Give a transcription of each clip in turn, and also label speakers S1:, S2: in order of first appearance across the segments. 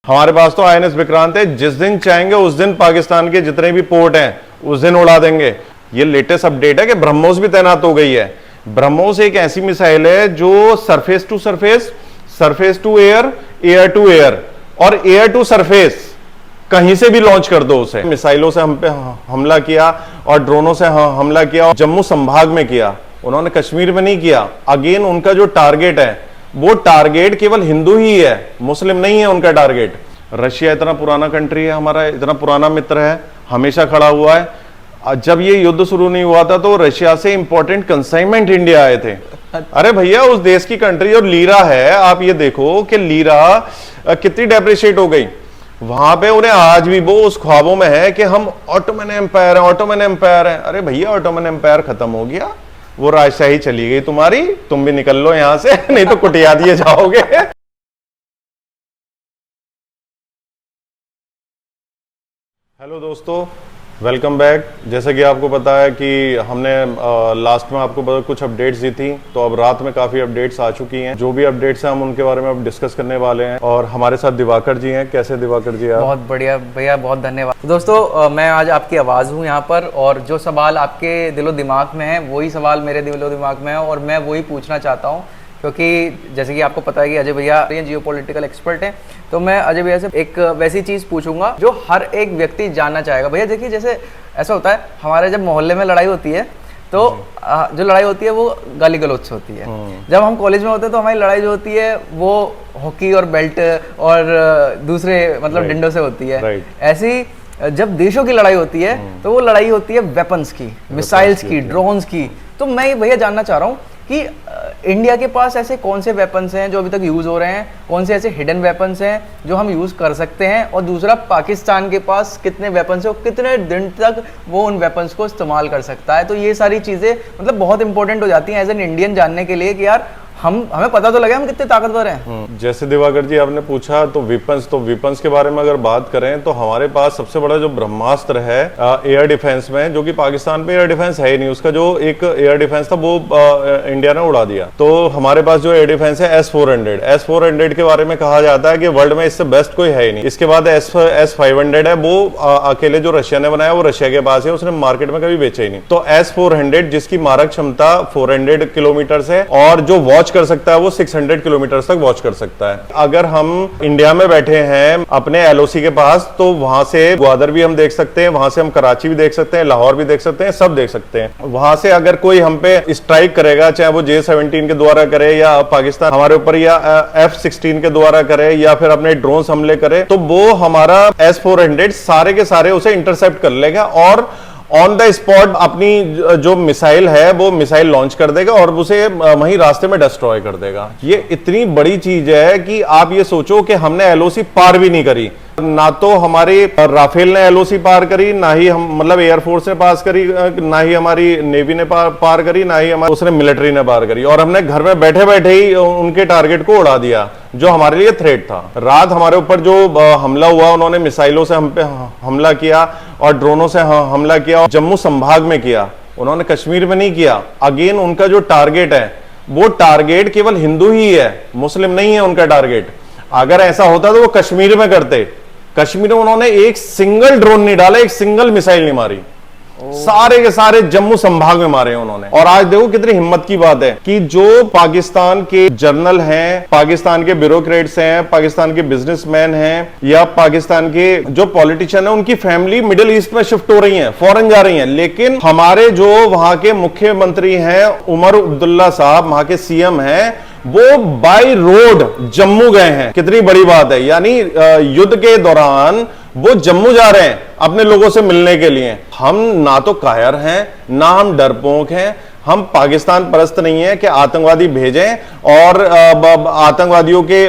S1: हमारे पास तो आईएनएस विक्रांत है, जिस दिन चाहेंगे उस दिन पाकिस्तान के जितने भी पोर्ट हैं उस दिन उड़ा देंगे। ये लेटेस्ट अपडेट है कि ब्रह्मोस भी तैनात हो गई है। ब्रह्मोस एक ऐसी मिसाइल है जो surface to surface, surface to air, air to air और एयर टू सरफेस कहीं से भी लॉन्च कर दो उसे। मिसाइलों से हम पे हमला किया और ड्रोनों से हमला किया, जम्मू संभाग में किया, उन्होंने कश्मीर में नहीं किया। अगेन उनका जो टारगेट है वो टारगेट केवल हिंदू ही है, मुस्लिम नहीं है उनका टारगेट। रशिया इतना पुराना कंट्री है, हमारा इतना पुराना मित्र है, हमेशा खड़ा हुआ है। जब ये युद्ध शुरू नहीं हुआ था तो रशिया से इंपॉर्टेंट कंसाइनमेंट इंडिया आए थे। अरे भैया उस देश की कंट्री और लीरा है, आप ये देखो कि लीरा कितनी डेप्रिशिएट हो गई वहां पे। उन्हें आज भी वो उस ख्वाबों में है कि हम ऑटोमन एम्पायर हैं, ऑटोमन एम्पायर हैं। अरे भैया ऑटोमन एम्पायर खत्म हो गया, वो राजशाही चली गई तुम्हारी, तुम भी निकल लो यहां से नहीं तो कुटिया दिए जाओगे। हेलो दोस्तों, वेलकम बैक। जैसा कि आपको पता है कि हमने लास्ट में आपको कुछ अपडेट्स दी थी, तो अब रात में काफ़ी अपडेट्स आ चुकी हैं। जो भी अपडेट्स हैं हम उनके बारे में अब डिस्कस करने वाले हैं। और हमारे साथ दिवाकर जी हैं। कैसे दिवाकर जी आप?
S2: बहुत बढ़िया भैया, बहुत धन्यवाद। तो दोस्तों मैं आज आपकी आवाज़ हूँ यहाँ पर, और जो सवाल आपके दिलो दिमाग में है वही सवाल मेरे दिलो दिमाग में है, और मैं वही पूछना चाहता हूँ। क्योंकि जैसे कि आपको पता है कि अजय भैया जियोपॉलिटिकल एक्सपर्ट हैं, तो मैं अजय भैया से एक वैसी चीज़ पूछूंगा जो हर एक व्यक्ति जानना चाहेगा। भैया देखिए, जैसे ऐसा होता है हमारे जब मोहल्ले में लड़ाई होती है तो जो लड़ाई होती है वो गाली गलौज से होती है। जब हम कॉलेज में होते हैं तो हमारी लड़ाई जो होती है वो हॉकी और बेल्ट और दूसरे मतलब डंडों से होती है। ऐसी जब देशों की लड़ाई होती है तो वो लड़ाई होती है वेपन्स की, मिसाइल्स की, ड्रोन्स की। तो मैं ये भैया जानना चाह रहा हूँ कि इंडिया के पास ऐसे कौन से वेपन्स हैं जो अभी तक यूज़ हो रहे हैं, कौन से ऐसे हिडन वेपन्स हैं जो हम यूज़ कर सकते हैं, और दूसरा पाकिस्तान के पास कितने वेपन्स हैं और कितने दिन तक वो उन वेपन्स को इस्तेमाल कर सकता है। तो ये सारी चीज़ें मतलब बहुत इंपॉर्टेंट हो जाती हैं एज एन इंडियन जानने के लिए कि यार हमें पता तो लगे हम कितने ताकतवर हैं।
S1: जैसे दिवाकर जी आपने पूछा तो वेपन्स के बारे में अगर बात करें तो हमारे पास सबसे बड़ा जो ब्रह्मास्त्र है एयर डिफेंस में, जो कि पाकिस्तान पे एयर डिफेंस है ही नहीं, उसका जो एक एयर डिफेंस था वो इंडिया ने उड़ा दिया। तो हमारे पास जो एयर डिफेंस है S-400 के बारे में कहा जाता है कि वर्ल्ड में इससे बेस्ट कोई है ही नहीं। इसके बाद S-500 है, वो अकेले जो रशिया ने बनाया वो रशिया के पास है, उसने मार्केट में कभी बेचा ही नहीं। तो S-400 जिसकी मारक क्षमता 400 किलोमीटर है और जो वॉच कर सकता है वो 600 किलोमीटर तक वॉच कर सकता है। अगर हम इंडिया में बैठे हैं अपने LOC के पास तो वहां से ग्वादर भी हम देख सकते हैं, वहां से हम कराची भी देख सकते हैं, लाहौर भी देख सकते हैं, सब देख सकते हैं। वहां से अगर कोई हम पे स्ट्राइक करेगा, चाहे वो J-17 के द्वारा करे या पाकिस्तान हमारे ऊपर या F-16 के द्वारा करे या फिर अपने ड्रोन हमले करे, तो वो हमारा S-400 सारे के सारे उसे इंटरसेप्ट कर लेगा और ऑन द स्पॉट अपनी जो मिसाइल है वो मिसाइल लॉन्च कर देगा और उसे वहीं रास्ते में डिस्ट्रॉय कर देगा। ये इतनी बड़ी चीज है कि आप ये सोचो कि हमने LOC पार भी नहीं करी, ना तो हमारे राफेल ने LOC पार करी, ना ही हम मतलब एयरफोर्स ने पास करी, ना ही हमारी नेवी ने पार करी, ना ही हमारे उसने मिलिट्री ने पार करी, और हमने घर में बैठे बैठे ही उनके टारगेट को उड़ा दिया जो हमारे लिए थ्रेट था। रात हमारे ऊपर जो हमला हुआ, उन्होंने मिसाइलों से हम पे हमला किया और ड्रोनों से हमला किया, और जम्मू संभाग में किया, उन्होंने कश्मीर में नहीं किया। अगेन उनका जो टारगेट है वो टारगेट केवल हिंदू ही है, मुस्लिम नहीं है उनका टारगेट। अगर ऐसा होता तो वो कश्मीर में करते। कश्मीर में उन्होंने एक सिंगल ड्रोन नहीं डाला, एक सिंगल मिसाइल नहीं मारी, सारे के सारे जम्मू संभाग में मारे उन्होंने। और आज देखो कितनी हिम्मत की बात है कि जो पाकिस्तान के जर्नल हैं, पाकिस्तान के ब्यूरोक्रेट्स हैं, पाकिस्तान के बिजनेसमैन हैं या पाकिस्तान के जो पॉलिटिशियन हैं, उनकी फैमिली मिडिल ईस्ट में शिफ्ट हो रही है, फॉरेन जा रही है, लेकिन हमारे जो वहां के मुख्यमंत्री हैं उमर अब्दुल्ला साहब, वहां के CM हैं, वो बाय रोड जम्मू गए हैं। कितनी बड़ी बात है, यानी युद्ध के दौरान वो जम्मू जा रहे हैं अपने लोगों से मिलने के लिए। हम ना तो कायर हैं, ना हम डरपोक हैं, हम पाकिस्तान परस्त नहीं है कि आतंकवादी भेजें और आतंकवादियों के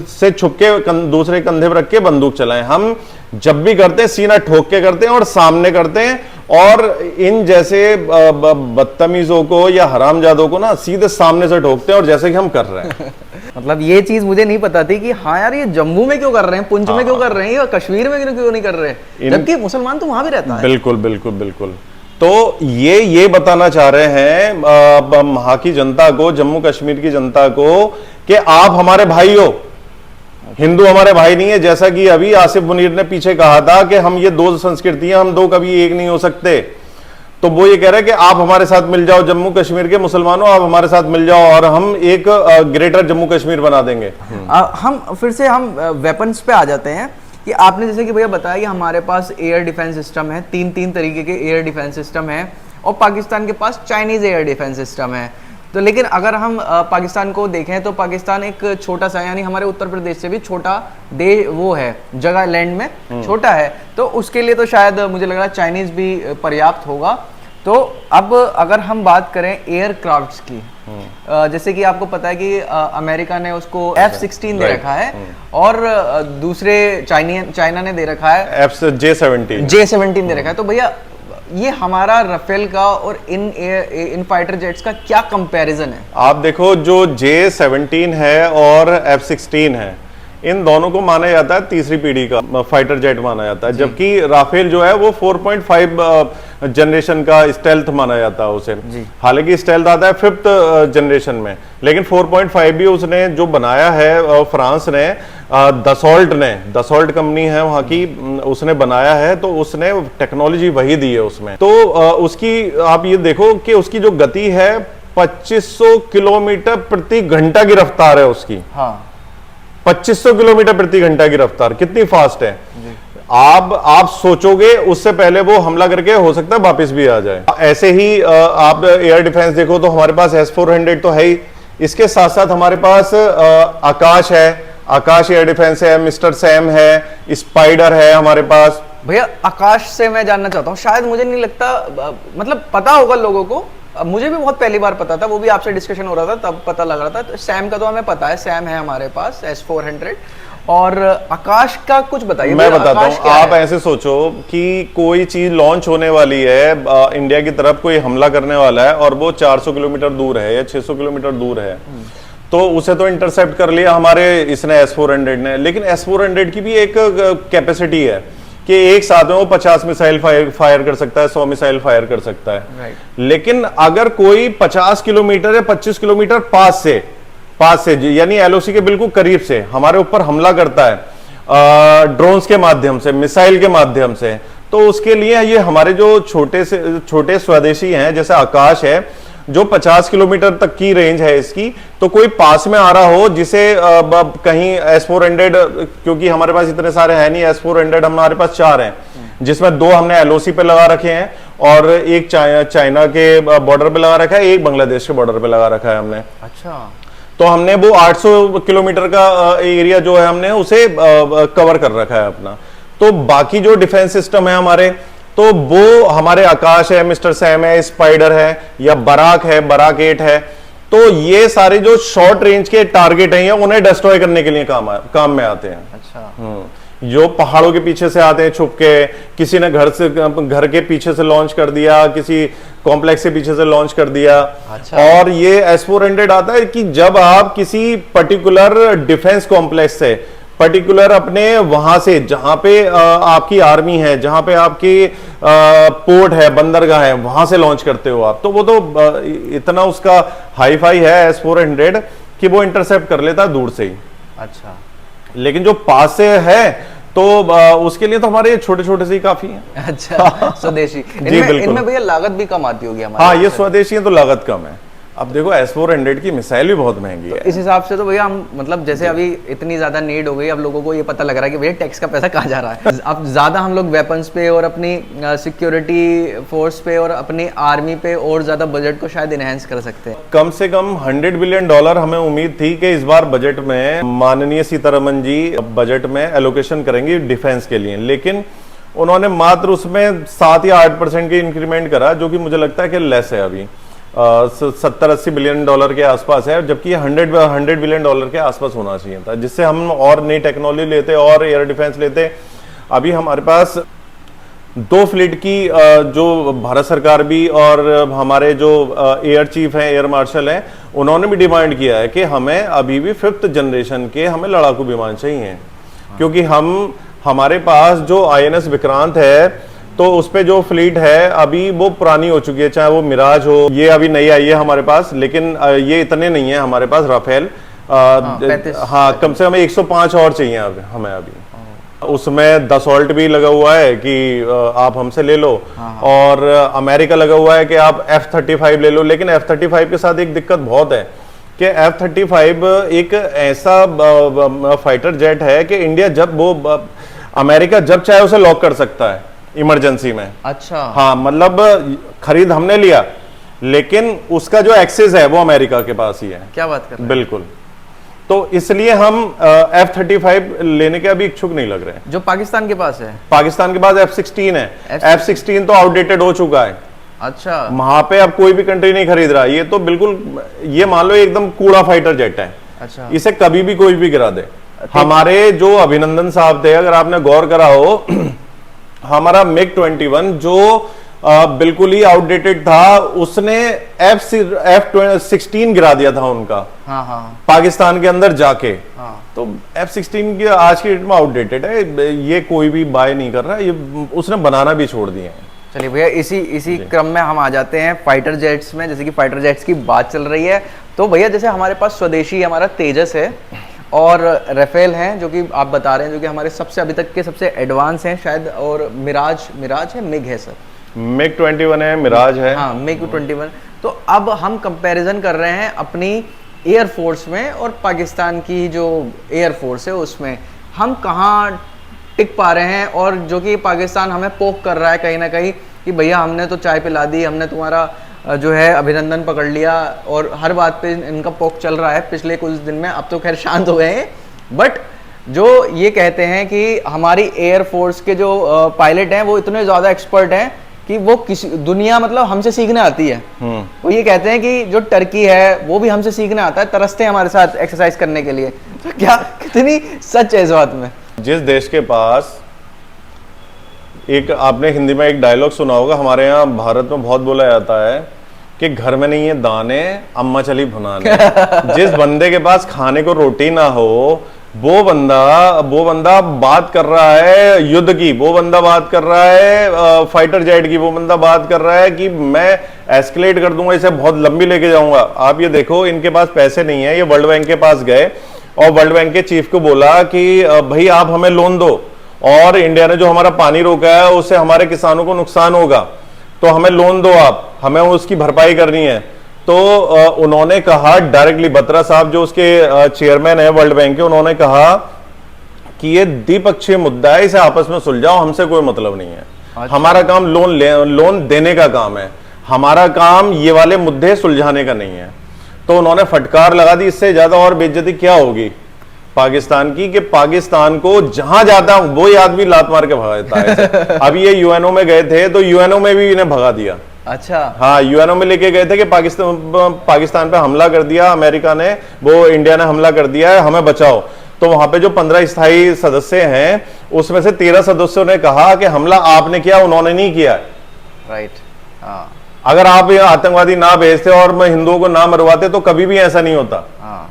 S1: से छुप के दूसरे कंधे पर रख के बंदूक चलाएं। हम जब भी करते हैं सीना ठोक के करते हैं और सामने करते हैं, और इन जैसे बदतमीजों को या हरामजादों को ना सीधे सामने से ठोकते हैं, और जैसे कि हम कर रहे हैं।
S2: मतलब ये चीज मुझे नहीं पता थी कि हाँ यार ये जम्मू में क्यों कर रहे हैं, पुंछ में क्यों कर रहे हैं, या कश्मीर में क्यों नहीं कर रहे हैं, जबकि मुसलमान तो वहां भी रहता है।
S1: बिल्कुल बिल्कुल बिल्कुल। तो ये बताना चाह रहे हैं वहां की जनता को, जम्मू कश्मीर की जनता को, कि आप हमारे भाई हो, हिंदू हमारे भाई नहीं है, जैसा कि अभी आसिफ मुनीर ने पीछे कहा था कि हम ये दो संस्कृतियां, हम दो कभी एक नहीं हो सकते। तो वो ये कह रहे हैं कि आप हमारे साथ मिल जाओ, जम्मू कश्मीर के मुसलमानों, आप हमारे साथ मिल जाओ और हम एक ग्रेटर जम्मू कश्मीर बना देंगे।
S2: हम फिर से हम वेपन्स पे आ जाते हैं कि आपने जैसे कि भैया बताया कि हमारे पास एयर डिफेंस सिस्टम है, तीन तरीके के एयर डिफेंस सिस्टम है, और पाकिस्तान के पास चाइनीज एयर डिफेंस सिस्टम है। तो लेकिन अगर हम पाकिस्तान को देखें तो पाकिस्तान एक छोटा सा, यानी हमारे उत्तर प्रदेश से भी छोटा देश वो है, जगह लैंड में छोटा है, तो उसके लिए तो शायद मुझे लग रहा है चाइनीज भी पर्याप्त होगा। तो अब अगर हम बात करें एयरक्राफ्ट्स की, जैसे कि आपको पता है कि अमेरिका ने उसको F-16 दे रखा है, और दूसरे चाइना ने दे रखा है J-17 दे रखा है। तो भैया ये हमारा राफेल का और इन फाइटर जेट्स का क्या कंपैरिजन है?
S1: आप देखो, जो J-17 है और F-16 है, इन दोनों को माना जाता है तीसरी पीढ़ी का फाइटर जेट माना जाता है, जबकि राफेल जो है वो 4.5 जनरेशन का स्टेल्थ माना जाता है उसे। हालांकि स्टेल्थ आता है 5th जनरेशन में, लेकिन 4.5 भी उसने जो बनाया है फ्रांस ने, दसॉल्ट कंपनी है वहां की, उसने बनाया है, तो उसने टेक्नोलॉजी वही दी है उसमें। तो उसकी आप ये देखो कि उसकी जो गति है 2500 किलोमीटर प्रति घंटा की रफ्तार है उसकी। हाँ, 2500 किलोमीटर प्रति घंटा की रफ्तार कितनी फास्ट है। आप सोचोगे उससे पहले वो हमला करके हो सकता है वापस भी आ जाए। ऐसे ही आप एयर डिफेंस देखो तो हमारे पास S-400 तो है ही, इसके साथ साथ हमारे पास आकाश है, आकाश एयर डिफेंस है, मिस्टर सैम है, स्पाइडर है हमारे पास।
S2: भैया आकाश से मैं जानना चाहता हूँ, शायद मुझे नहीं लगता, मतलब पता होगा लोगों को, मुझे भी बहुत पहली बार पता था, वो भी आपसे डिस्कशन हो रहा था तब पता लग रहा था। तो सैम का तो हमें पता है, सैम है हमारे पास S-400, और आकाश का कुछ बताइए।
S1: मैं बताता हूँ, आप ऐसे सोचो कि कोई चीज लॉन्च होने वाली है, इंडिया की तरफ कोई हमला करने वाला है, और वो 400 किलोमीटर दूर है या 600 किलोमीटर दूर है, तो उसे तो इंटरसेप्ट कर लिया हमारे इसने S-400 ने। लेकिन S-400 की भी एक कैपेसिटी है कि एक साथ में वो 50 मिसाइल फायर कर सकता है, 100 मिसाइल फायर कर सकता है। लेकिन अगर कोई 50 किलोमीटर या 25 किलोमीटर पास से यानी LOC के बिल्कुल करीब से हमारे ऊपर हमला करता है ड्रोन्स के माध्यम से, मिसाइल के माध्यम से, तो उसके लिए ये हमारे जो छोटे स्वदेशी हैं, जैसे आकाश है जो 50 किलोमीटर तक की रेंज है इसकी, तो कोई पास में आ रहा हो जिसे कहीं S-400, क्योंकि हमारे पास इतने सारे हैं नहीं, S-400 हमारे पास 4 हैं, जिसमें 2 हमने LOC पे लगा रखे हैं और एक चाइना के बॉर्डर पे लगा रखा है, एक बांग्लादेश के बॉर्डर पे लगा रखा है हमने।
S2: अच्छा, तो
S1: हमने वो 800 किलोमीटर का एरिया जो है हमने उसे कवर कर रखा है अपना। तो बाकी जो डिफेंस सिस्टम है हमारे, तो वो हमारे आकाश है, मिस्टर सैम है, स्पाइडर है, या बराक है, बराक 8 है, तो ये सारे जो शॉर्ट रेंज के टारगेट हैं उन्हें डिस्ट्रॉय करने के लिए काम में आते हैं। अच्छा, जो पहाड़ों के पीछे से आते हैं छुप के, किसी ने घर के पीछे से लॉन्च कर दिया, किसी कॉम्प्लेक्स के पीछे से लॉन्च कर दिया। अच्छा। और ये S-400 आता है कि जब आप किसी पर्टिकुलर डिफेंस कॉम्प्लेक्स से, पर्टिकुलर अपने वहां से जहां पे आपकी आर्मी है, जहां पे आपकी पोर्ट है, बंदरगाह है, वहां से लॉन्च करते हो आप, तो वो तो इतना उसका हाई फाई है S-400 कि वो इंटरसेप्ट कर लेता है दूर से ही। अच्छा, लेकिन जो पास से है तो उसके लिए तो हमारे छोटे छोटे से ही काफी हैं।
S2: अच्छा, स्वदेशी। इनमें भैया लागत भी कम आती होगी हमारे।
S1: हाँ, ये स्वदेशी है तो लागत कम है। अब देखो S-400 की मिसाइल भी बहुत महंगी है।
S2: इस हिसाब से तो भैया हम, मतलब जैसे अभी इतनी ज्यादा नीड हो गई, अब लोगों को ये पता लग रहा है कि भैया टैक्स का पैसा कहाँ जा रहा है। अब ज्यादा हम लोग वेपन्स पे और अपनी सिक्योरिटी फोर्स पे और अपनी आर्मी पे और ज्यादा बजट को शायद इनहेंस कर सकते हैं।
S1: कम से कम $100 बिलियन हमें उम्मीद थी कि इस बार बजट में माननीय सीतारमन जी बजट में एलोकेशन करेंगे डिफेंस के लिए, लेकिन उन्होंने मात्र उसमें 7 या 8% की इंक्रीमेंट करा, जो कि मुझे लगता है कि लेस है। अभी 70-80 बिलियन डॉलर के आसपास है, जबकि 100 बिलियन डॉलर के आसपास होना चाहिए था, जिससे हम और नई टेक्नोलॉजी लेते और एयर डिफेंस लेते। अभी हमारे पास 2 फ्लीट की जो भारत सरकार भी और हमारे जो एयर चीफ हैं, एयर मार्शल हैं, उन्होंने भी डिमांड किया है कि हमें अभी भी 5th जनरेशन के हमें लड़ाकू विमान चाहिए, क्योंकि हमारे पास जो INS विक्रांत है तो उस पे जो फ्लीट है अभी वो पुरानी हो चुकी है, चाहे वो मिराज हो, ये अभी नई आई है हमारे पास, लेकिन ये इतने नहीं है हमारे पास राफेल। हाँ, कम से कम 105 और चाहिए हमें अभी। उसमें 10 ऑल्ट भी लगा हुआ है कि आप हमसे ले लो, और अमेरिका लगा हुआ है कि आप F-35 ले लो। लेकिन F-35 के साथ एक दिक्कत बहुत है कि F-35 एक ऐसा फाइटर जेट है कि इंडिया अमेरिका जब चाहे उसे लॉक कर सकता है इमरजेंसी में।
S2: अच्छा।
S1: हाँ, मतलब खरीद हमने लिया, लेकिन उसका जो एक्सेस है वो अमेरिका के पास ही है।
S2: क्या बात कर रहे हैं?
S1: बिल्कुल। तो इसलिए हम F-35 लेने के अभी इच्छुक नहीं लग रहे हैं।
S2: जो पाकिस्तान के पास है?
S1: पाकिस्तान के पास F-16 है। F-16 तो आउटडेटेड हो चुका है।
S2: अच्छा।
S1: वहां पे अब कोई भी कंट्री नहीं खरीद रहा। ये तो बिल्कुल, ये मान लो एकदम कूड़ा फाइटर जेट है।
S2: अच्छा।
S1: इसे कभी भी कोई भी गिरा दे। हमारे जो अभिनंदन साहब थे, अगर आपने गौर करा हो, हमारा MiG-21 जो बिल्कुल ही आउटडेटेड था, उसने F-16 गिरा दिया था उनका।
S2: हाँ हाँ।
S1: पाकिस्तान के अंदर जाके।
S2: हाँ।
S1: तो F-16 की आज की डेट में आउटडेटेड है, ये कोई भी बाय नहीं कर रहा, ये उसने बनाना भी छोड़ दिए हैं।
S2: चलिए भैया, इसी क्रम में हम आ जाते हैं फाइटर जेट्स में। जैसे कि फाइटर जेट्स की बात चल रही है, तो भैया जैसे हमारे पास स्वदेशी हमारा तेजस है और राफेल हैं, जो कि आप बता रहे हैं, जो कि हमारे सबसे अभी तक के सबसे एडवांस हैं शायद, और मिराज है, मिग है सर?
S1: MiG-21 है, मिराज है।
S2: हाँ, MiG-21। तो अब हम कंपैरिजन कर रहे हैं अपनी एयरफोर्स में और पाकिस्तान की जो एयरफोर्स है उसमें, हम कहाँ टिक पा रहे हैं, और जो कि पाकिस्तान हमें पोक कर रहा है कहीं ना कहीं कि भैया हमने तो चाय पिला दी, हमने तुम्हारा जो है अभिनंदन पकड़ लिया, और हर बात पे इनका पोक चल रहा है पिछले कुछ दिन में। अब तो खैर शांत हो गए हैं, बट जो ये कहते हैं कि हमारी एयरफोर्स के जो पायलट हैं वो इतने ज़्यादा एक्सपर्ट हैं कि वो किसी दुनिया मतलब हमसे सीखने आती है। वो ये कहते हैं कि जो टर्की है वो भी हमसे सीखने आता है, तरसते हैं हमारे साथ एक्सरसाइज करने के लिए। तो क्या कितनी सच है इस बात में?
S1: जिस देश के पास एक, आपने हिंदी में एक डायलॉग सुना होगा, हमारे यहाँ भारत में बहुत बोला जाता है कि घर में नहीं है दाने, अम्मा चली भुनाने। जिस बंदे के पास खाने को रोटी ना हो, वो बंदा बात कर रहा है युद्ध की, वो बंदा बात कर रहा है फाइटर जेट की, वो बंदा बात कर रहा है कि मैं एस्केलेट कर दूंगा, इसे बहुत लंबी लेके जाऊंगा। आप ये देखो, इनके पास पैसे नहीं है, ये वर्ल्ड बैंक के पास गए और वर्ल्ड बैंक के चीफ को बोला कि भाई आप हमें लोन दो, और इंडिया ने जो हमारा पानी रोका है उससे हमारे किसानों को नुकसान होगा, तो हमें लोन दो, आप हमें उसकी भरपाई करनी है। तो उन्होंने कहा डायरेक्टली, बत्रा साहब जो उसके चेयरमैन है वर्ल्ड बैंक के, उन्होंने कहा कि ये द्विपक्षीय मुद्दा है, इसे आपस में सुलझाओ, हमसे कोई मतलब नहीं है। अच्छा। हमारा काम लोन देने का काम है, हमारा काम ये वाले मुद्दे सुलझाने का नहीं है। तो उन्होंने फटकार लगा दी। इससे ज्यादा और बेइज्जती क्या होगी पाकिस्तान की, कि पाकिस्तान को जहां जाता है वो ही आदमी लात मार के भगा देता है। अभी ये यूएनओ में गए थे, तो यूएनओ में भी इन्हें भगा दिया।
S2: अच्छा।
S1: हाँ, यूएनओ में लेके गए थे कि पाकिस्तान पे हमला कर दिया अमेरिका ने, वो इंडिया ने हमला कर दिया है, हमें बचाओ। तो वहां पे जो 15 स्थायी सदस्य हैं, उसमें से 13 सदस्यों ने कहा कि हमला आपने किया, उन्होंने नहीं किया।
S2: राइट। हाँ।
S1: अगर आप आतंकवादी ना भेजते और मैं हिंदुओं को ना मरवाते तो कभी भी ऐसा नहीं होता।
S2: हाँ।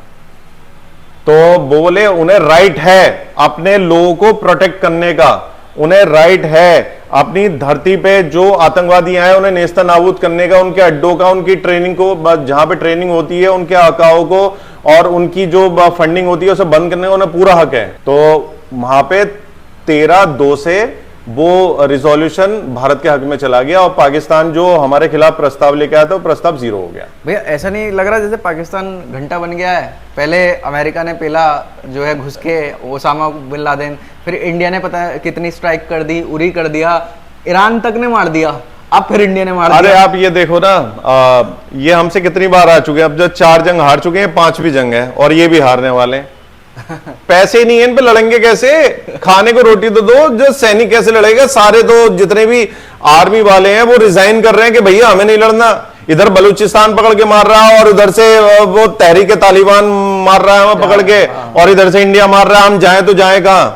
S1: तो बोले उन्हें राइट है अपने लोगों को प्रोटेक्ट करने का, उन्हें राइट है अपनी धरती पे जो आतंकवादी आए उन्हें नेस्ता नाबूद करने का, उनके अड्डों का, उनकी ट्रेनिंग को, जहां पे ट्रेनिंग होती है उनके आकाओं को और उनकी जो फंडिंग होती है उसे बंद करने का उन्हें पूरा हक है। तो वहां पे 13-2 से वो रिजोल्यूशन भारत के हक में चला गया, और पाकिस्तान जो हमारे खिलाफ प्रस्ताव लेके आया था वो प्रस्ताव 0 हो गया।
S2: भैया ऐसा नहीं लग रहा जैसे पाकिस्तान घंटा बन गया है? पहले अमेरिका ने पहला जो है घुस के ओसामा बिन लादेन, फिर इंडिया ने पता है कितनी स्ट्राइक कर दी, उरी कर दिया, ईरान तक ने मार दिया, अब फिर इंडिया ने मार दिया।
S1: अरे आप ये देखो ना, ये हमसे कितनी बार आ चुके हैं, अब जो 4 जंग हार चुके हैं, 5वीं जंग है और ये भी हारने वाले हैं। पैसे नहीं है इन पे, लड़ेंगे कैसे? खाने को रोटी तो दो, जो सैनिक कैसे लड़ेगा? सारे तो जितने भी आर्मी वाले हैं वो रिजाइन कर रहे हैं कि भैया हमें नहीं लड़ना। इधर बलूचिस्तान पकड़ के मार रहा है और उधर से वो तहरीक तालिबान मार रहा है हमें पकड़ के, और इधर से इंडिया मार रहा है, हम जाए तो जाए कहां?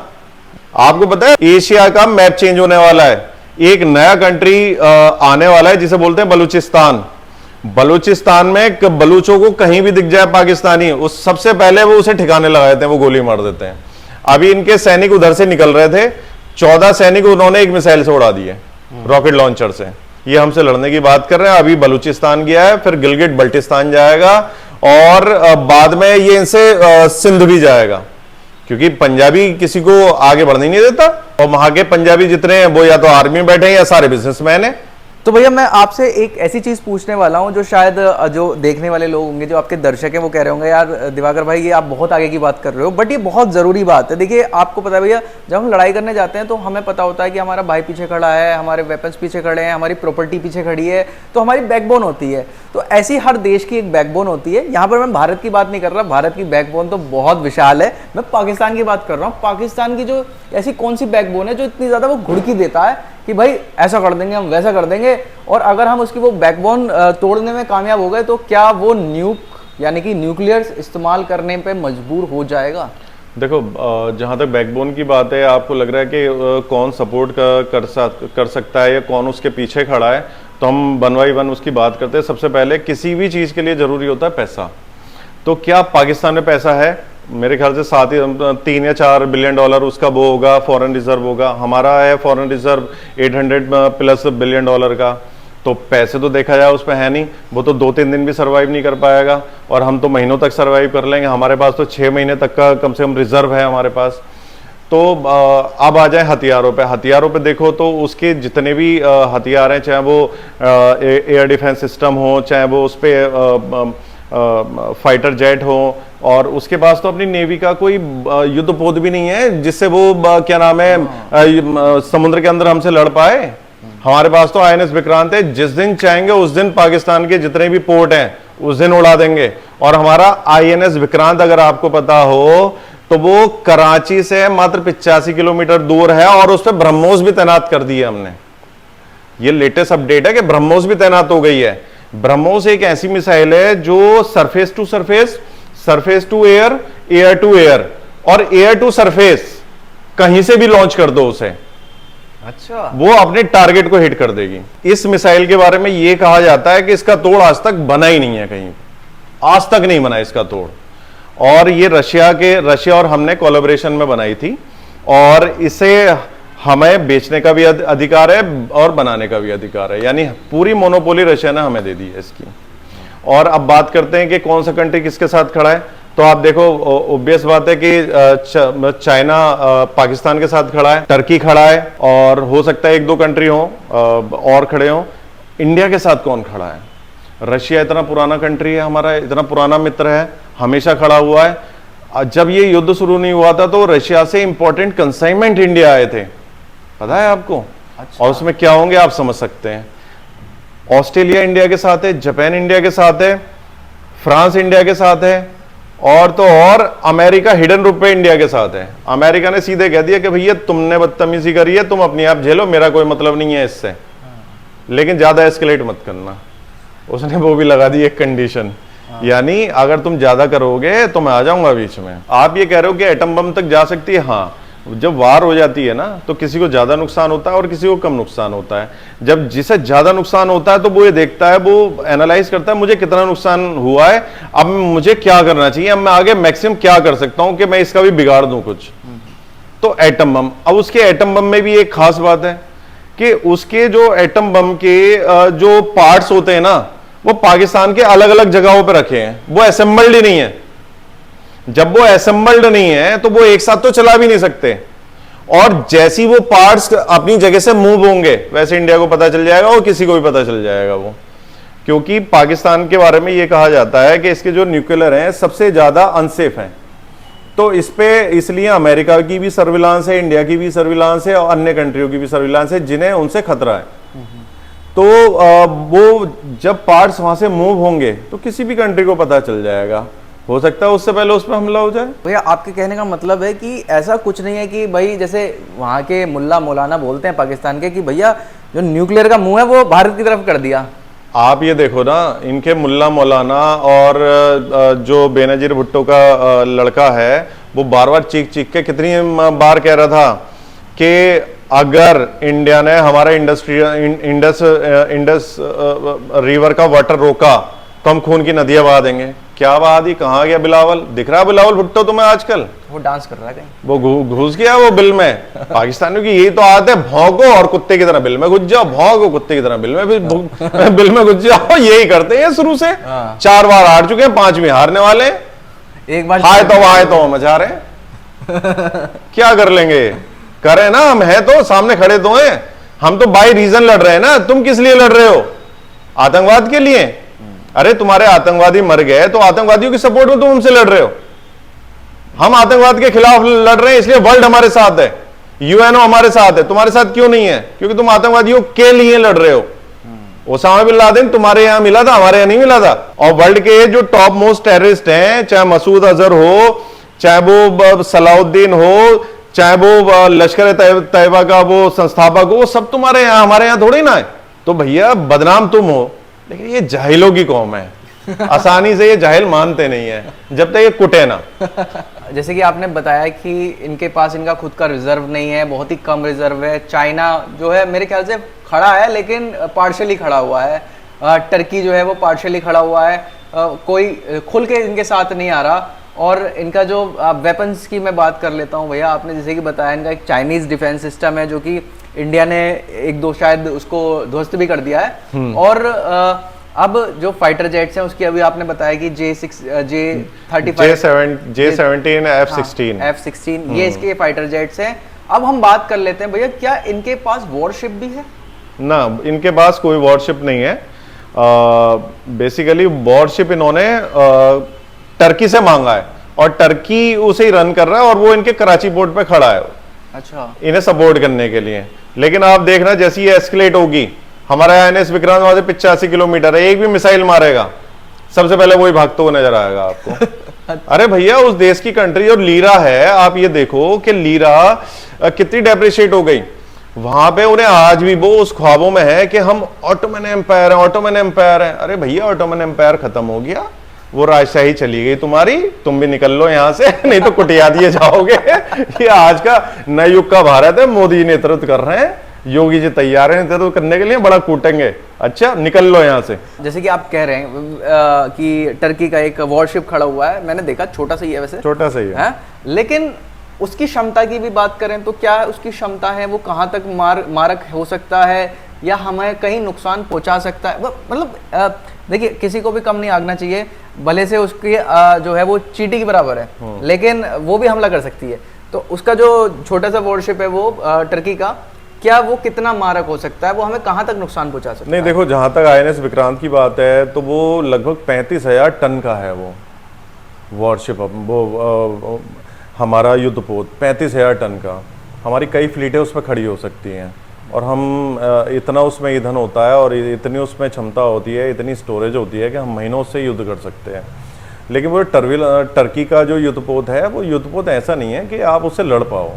S1: आपको पता है एशिया का मैप चेंज होने वाला है, एक नया कंट्री आने वाला है जिसे बोलते हैं बलूचिस्तान। बलूचिस्तान में बलूचों को कहीं भी दिख जाए पाकिस्तानी, उस सबसे पहले वो उसे ठिकाने लगा देते हैं, वो गोली मार देते हैं। अभी इनके सैनिक उधर से निकल रहे थे, 14 सैनिक उन्होंने एक मिसाइल से उड़ा दिए, रॉकेट लॉन्चर से। ये हमसे लड़ने की बात कर रहे हैं। अभी बलूचिस्तान गया है, फिर गिलगिट बल्टिस्तान जाएगा, और बाद में ये इनसे सिंध भी जाएगा, क्योंकि पंजाबी किसी को आगे बढ़ने नहीं देता। और वहां के पंजाबी जितने हैं वो या तो आर्मी में बैठे हैं या सारे बिजनेसमैन हैं।
S2: तो भैया मैं आपसे एक ऐसी चीज पूछने वाला हूं जो शायद जो देखने वाले लोग होंगे, जो आपके दर्शक हैं, वो कह रहे होंगे यार दिवाकर भाई ये आप बहुत आगे की बात कर रहे हो, बट ये बहुत जरूरी बात है। देखिए आपको पता है भैया, जब हम लड़ाई करने जाते हैं तो हमें पता होता है कि हमारा भाई पीछे खड़ा है, हमारे वेपन्स पीछे खड़े हैं, हमारी प्रॉपर्टी पीछे खड़ी है, तो हमारी बैकबोन होती है। तो ऐसी हर देश की एक बैकबोन होती है। यहाँ पर मैं भारत की बात नहीं कर रहा, भारत की बैकबोन तो बहुत विशाल है, मैं पाकिस्तान की बात कर रहा हूँ। पाकिस्तान की जो ऐसी कौन सी बैकबोन है जो इतनी ज्यादा वो घुड़की देता है कि भाई ऐसा कर देंगे, हम वैसा कर देंगे, और अगर हम उसकी वो बैकबोन तोड़ने में कामयाब हो गए तो क्या वो न्यूक यानी कि न्यूक्लियर इस्तेमाल करने पे मजबूर हो जाएगा?
S1: देखो, जहां तक बैकबोन की बात है, आपको लग रहा है कि कौन सपोर्ट कर सकता है या कौन उसके पीछे खड़ा है, तो हम वन बाई वन उसकी बात करते हैं। सबसे पहले किसी भी चीज के लिए जरूरी होता है पैसा। तो क्या पाकिस्तान में पैसा है? मेरे ख्याल से 3 या 4 बिलियन डॉलर उसका वो होगा, फॉरेन रिजर्व होगा। हमारा है फॉरेन रिजर्व 800+ बिलियन डॉलर का। तो पैसे तो देखा जाए उस पर है नहीं, वो तो 2-3 दिन भी सरवाइव नहीं कर पाएगा, और हम तो महीनों तक सरवाइव कर लेंगे। हमारे पास तो 6 महीने तक का कम से कम रिजर्व है हमारे पास। तो अब आ जाए हथियारों पे। हथियारों पे देखो तो उसके जितने भी हथियार हैं, चाहे वो एयर डिफेंस सिस्टम हो, चाहे वो उस पर फाइटर जेट हो, और उसके पास तो अपनी नेवी का कोई युद्धपोत भी नहीं है जिससे वो क्या नाम है समुद्र के अंदर हमसे लड़ पाए। हमारे पास तो INS विक्रांत है, जिस दिन चाहेंगे उस दिन पाकिस्तान के जितने भी पोर्ट हैं उस दिन उड़ा देंगे। और हमारा INS विक्रांत, अगर आपको पता हो, तो वो कराची से मात्र 85 किलोमीटर दूर है, और उस पर ब्रह्मोस भी तैनात कर दिए हमने। ये लेटेस्ट अपडेट है कि ब्रह्मोस भी तैनात हो गई है। ब्रह्मोस एक ऐसी मिसाइल है जो surface to surface, surface to air, air to air और एयर टू सरफेस कहीं से भी लॉन्च कर दो उसे,
S2: अच्छा,
S1: वो अपने टारगेट को हिट कर देगी। इस मिसाइल के बारे में यह कहा जाता है कि इसका तोड़ आज तक बना ही नहीं है, कहीं आज तक नहीं बना इसका तोड़। और ये रशिया और हमने कोलैबोरेशन में बनाई थी, और इसे हमें बेचने का भी अधिकार है और बनाने का भी अधिकार है, यानी पूरी मोनोपोली रशिया ने हमें दे दी है इसकी। और अब बात करते हैं कि कौन सा कंट्री किसके साथ खड़ा है। तो आप देखो, ऑब्वियस बात है कि चाइना पाकिस्तान के साथ खड़ा है, टर्की खड़ा है, और हो सकता है 1-2 कंट्री हो और खड़े हो। इंडिया के साथ कौन खड़ा है? रशिया इतना पुराना कंट्री है, हमारा इतना पुराना मित्र है, हमेशा खड़ा हुआ है। जब ये युद्ध शुरू नहीं हुआ था तो रशिया से इंपॉर्टेंट कंसाइनमेंट इंडिया आए थे, पता है आपको? अच्छा। और उसमें क्या होंगे आप समझ सकते हैं। ऑस्ट्रेलिया इंडिया के साथ है, जापान इंडिया के साथ है, फ्रांस इंडिया के साथ है, और तो और अमेरिका हिडन रूप पे इंडिया के साथ है। अमेरिका ने सीधे कह दिया कि भैया तुमने बदतमीजी करी है, तुम अपने आप झेलो, मेरा कोई मतलब नहीं है इससे, लेकिन ज्यादा एस्केलेट मत करना। उसने वो भी लगा दी एक कंडीशन, यानी अगर तुम ज्यादा करोगे तो मैं आ जाऊंगा बीच में। आप ये कह रहे हो कि एटम बम तक जा सकती है? हाँ, जब वार हो जाती है ना तो किसी को ज्यादा नुकसान होता है और किसी को कम नुकसान होता है। जब जिसे ज्यादा नुकसान होता है तो वो ये देखता है, वो एनालाइज करता है मुझे कितना नुकसान हुआ है, अब मुझे क्या करना चाहिए, अब मैं आगे मैक्सिमम क्या कर सकता हूं कि मैं इसका भी बिगाड़ दूं कुछ। तो एटम बम, अब उसके एटम बम में भी एक खास बात है कि उसके जो एटम बम के जो पार्ट्स होते हैं ना, वो पाकिस्तान के अलग अलग जगहों पर रखे हैं, वो असेंबल्ड ही नहीं है। जब वो असेंबल्ड नहीं है तो वो एक साथ तो चला भी नहीं सकते, और जैसी वो पार्ट्स अपनी जगह से मूव होंगे वैसे इंडिया को पता चल जाएगा और किसी को भी पता चल जाएगा वो। क्योंकि पाकिस्तान के बारे में ये कहा जाता है कि इसके जो न्यूक्लियर हैं सबसे ज्यादा अनसेफ हैं। तो इस पे इसलिए अमेरिका की भी सर्विलांस है, इंडिया की भी सर्विलांस है, और अन्य कंट्रियों की भी सर्विलांस है जिन्हें उनसे खतरा है। तो वो जब पार्ट्स वहां से मूव होंगे तो किसी भी कंट्री को पता चल जाएगा, हो सकता है उससे पहले उस पर हमला हो जाए।
S2: भैया आपके कहने का मतलब है कि ऐसा कुछ नहीं है कि भाई जैसे वहाँ के मुल्ला मौलाना बोलते हैं पाकिस्तान के कि भैया जो न्यूक्लियर का मुंह है वो भारत की तरफ कर दिया।
S1: आप ये देखो ना, इनके मुल्ला मौलाना और जो बेनजीर भुट्टो का लड़का है वो बार बार चीख चीख के कितनी बार कह रहा था कि अगर इंडिया ने हमारा इंडस रिवर का वाटर रोका तो हम खून की नदियां बहा देंगे। क्या बहा दी, कहाँ गया बिलावल? दिख रहा बिलावल भुट्टो तुम्हें आजकल?
S2: वो डांस कर रहा है कहीं,
S1: वो घुस गया वो बिल में। पाकिस्तानियों की यही तो आदत है, भौंको और कुत्ते की तरह बिल में घुस जाओ, भौंको कुत्ते की तरह बिल में, फिर बिल में घुस जाओ। यही करते हैं शुरू से। 4 बार हार चुके हैं, 5वीं हारने वाले हैं।
S2: एक बार
S1: हाय तो मचा रहे हैं। क्या कर लेंगे? करें ना, हम है तो सामने खड़े तो हैं। हम तो बाई रीजन लड़ रहे हैं ना। तुम किस लिए लड़ रहे हो? आतंकवाद के लिए? अरे तुम्हारे आतंकवादी मर गए तो आतंकवादियों की सपोर्ट में तुम हमसे लड़ रहे हो। हम आतंकवाद के खिलाफ लड़ रहे हैं, इसलिए वर्ल्ड हमारे साथ है, यूएनओ हमारे साथ है। तुम्हारे साथ क्यों नहीं है? क्योंकि तुम आतंकवादियों के लिए लड़ रहे हो। ओसामा बिन लादेन तुम्हारे यहां मिला था, हमारे यहां नहीं मिला था। और वर्ल्ड के जो टॉप मोस्ट टेररिस्ट हैं, चाहे मसूद अजहर हो, चाहे वो सलाउद्दीन हो, चाहे वो लश्कर तैयबा का वो संस्थापक हो, वो सब तुम्हारे यहां, हमारे यहां थोड़ी ना है। तो भैया बदनाम तुम हो, लेकिन ये जाहिलों की कौम है। आसानी से ये जाहिल मानते नहीं है जब तक ये कुटे ना।
S2: जैसे कि आपने बताया कि इनके पास इनका खुद का रिजर्व नहीं है, बहुत ही कम रिजर्व है। चाइना जो है मेरे ख्याल से खड़ा है, लेकिन पार्शली खड़ा हुआ है। टर्की जो है वो पार्शली खड़ा हुआ है, कोई खुल के इनके साथ नहीं आ रहा। और इनका जो वेपन्स की मैं बात कर लेता हूँ भैया, आपने जैसे कि बताया इनका एक चाइनीज डिफेंस सिस्टम है, जो कि इंडिया ने 1-2 शायद उसको ध्वस्त भी कर दिया है। और अब जो फाइटर जेट्स हैं उसकी अभी आपने बताया कि
S1: J-17 F-16
S2: ये इसके फाइटर जेट्स हैं। अब हम बात कर लेते हैं भैया, क्या इनके पास वॉरशिप भी है?
S1: ना, इनके पास कोई वॉरशिप नहीं है। बेसिकली वॉरशिप इन्होंने टर्की से मांगा है और टर्की उसे ही रन कर रहा है, और वो इनके कराची पोर्ट पे खड़ा है।
S2: अच्छा,
S1: इन्हें सपोर्ट करने के लिए। लेकिन आप देखना जैसी ये एस्केलेट होगी, हमारा INS विक्रांत वहां से 85 किलोमीटर है, एक भी मिसाइल मारेगा सबसे पहले वही भागते हुए नजर आएगा आपको। अरे भैया उस देश की कंट्री और लीरा है, आप ये देखो कि लीरा कितनी डेप्रिशिएट हो गई वहां पे। उन्हें आज भी वो उस ख्वाबों में है कि हम ऑटोमन एम्पायर हैं, ऑटोमन एम्पायर हैं। अरे भैया ऑटोमन एम्पायर खत्म हो गया, वो राजशाही चली गई तुम्हारी, तुम भी निकल लो यहां से, नहीं तो कुटिया दिए जाओगे। ये आज का नए युग का भारत है, मोदी नेतृत्व कर रहे हैं, योगी जी तैयार हैं नेतृत्व करने के लिए, बड़ा कूटेंगे। अच्छा निकल लो यहां से।
S2: जैसे कि आप कह रहे हैं कि टर्की का एक वॉरशिप खड़ा हुआ है, मैंने देखा छोटा सा ही है, वैसे
S1: छोटा सा ही है,
S2: लेकिन उसकी क्षमता की भी बात करें तो क्या उसकी क्षमता है, वो कहां तक मारक हो सकता है या हमें कहीं नुकसान पहुंचा सकता है? मतलब देखिए, किसी को भी कम नहीं आंकना चाहिए, भले से उसकी जो है वो चींटी के बराबर है, लेकिन वो भी हमला कर सकती है। तो उसका जो छोटा सा वॉरशिप है वो टर्की का, क्या वो कितना मारक हो सकता है, वो हमें कहां तक नुकसान पहुंचा सकता है?
S1: नहीं देखो, जहां तक INS विक्रांत की बात है तो वो लगभग 35,000 टन का है वो वॉरशिप। वो हमारा युद्धपोत 35,000 टन का, हमारी कई फ्लीटें उसमें खड़ी हो सकती हैं, और हम इतना उसमें ईंधन होता है और इतनी उसमें क्षमता होती है, इतनी स्टोरेज होती है कि हम महीनों से युद्ध कर सकते हैं। लेकिन वो टर्की का जो युद्धपोत है, वो युद्धपोत ऐसा नहीं है कि आप उससे लड़ पाओ।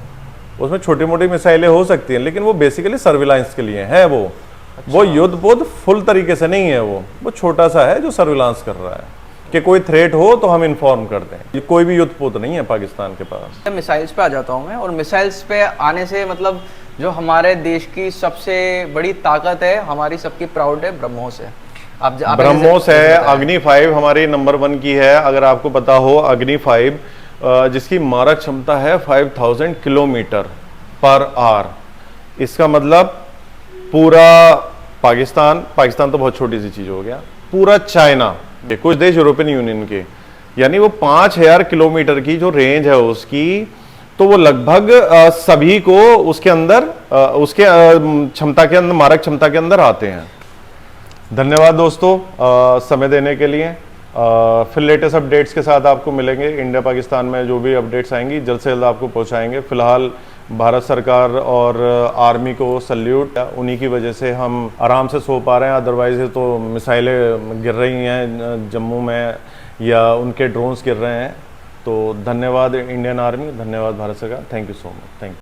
S1: उसमें छोटी मोटी मिसाइलें हो सकती हैं, लेकिन वो बेसिकली सर्विलांस के लिए है। वो युद्धपोत फुल तरीके से नहीं है, वो छोटा सा है जो सर्विलांस कर रहा है कि कोई थ्रेट हो तो हम इन्फॉर्म कर दें। ये कोई भी युद्धपोत नहीं है पाकिस्तान के पास।
S2: मिसाइल्स पे आ जाता हूँ मैं, और मिसाइल्स पे आने से मतलब जो हमारे देश की सबसे बड़ी ताकत है, हमारी सबकी प्राउड है, ब्रह्मोस है। आप
S1: ब्रह्मोस है, अग्नि 5 हमारी नंबर 1 की है। अगर आपको पता हो, अग्नि 5 जिसकी मारक क्षमता है 5000 किलोमीटर पर आवर। इसका मतलब पूरा पाकिस्तान तो बहुत छोटी सी चीज हो गया, पूरा चाइना, कुछ देश यूरोपियन यूनियन के, यानी वो 5000 किलोमीटर की जो रेंज है उसकी, तो वो लगभग सभी को उसके अंदर उसके क्षमता के अंदर, मारक क्षमता के अंदर आते हैं। धन्यवाद दोस्तों समय देने के लिए। फिर लेटेस्ट अपडेट्स के साथ आपको मिलेंगे। इंडिया पाकिस्तान में जो भी अपडेट्स आएंगी जल्द से जल्द आपको पहुंचाएंगे। फिलहाल भारत सरकार और आर्मी को सल्यूट, उन्हीं की वजह से हम आराम से सो पा रहे हैं, अदरवाइज तो मिसाइलें गिर रही हैं जम्मू में या उनके ड्रोन्स गिर रहे हैं। तो धन्यवाद इंडियन आर्मी, धन्यवाद भारत सरकार, thank you so much, thank you.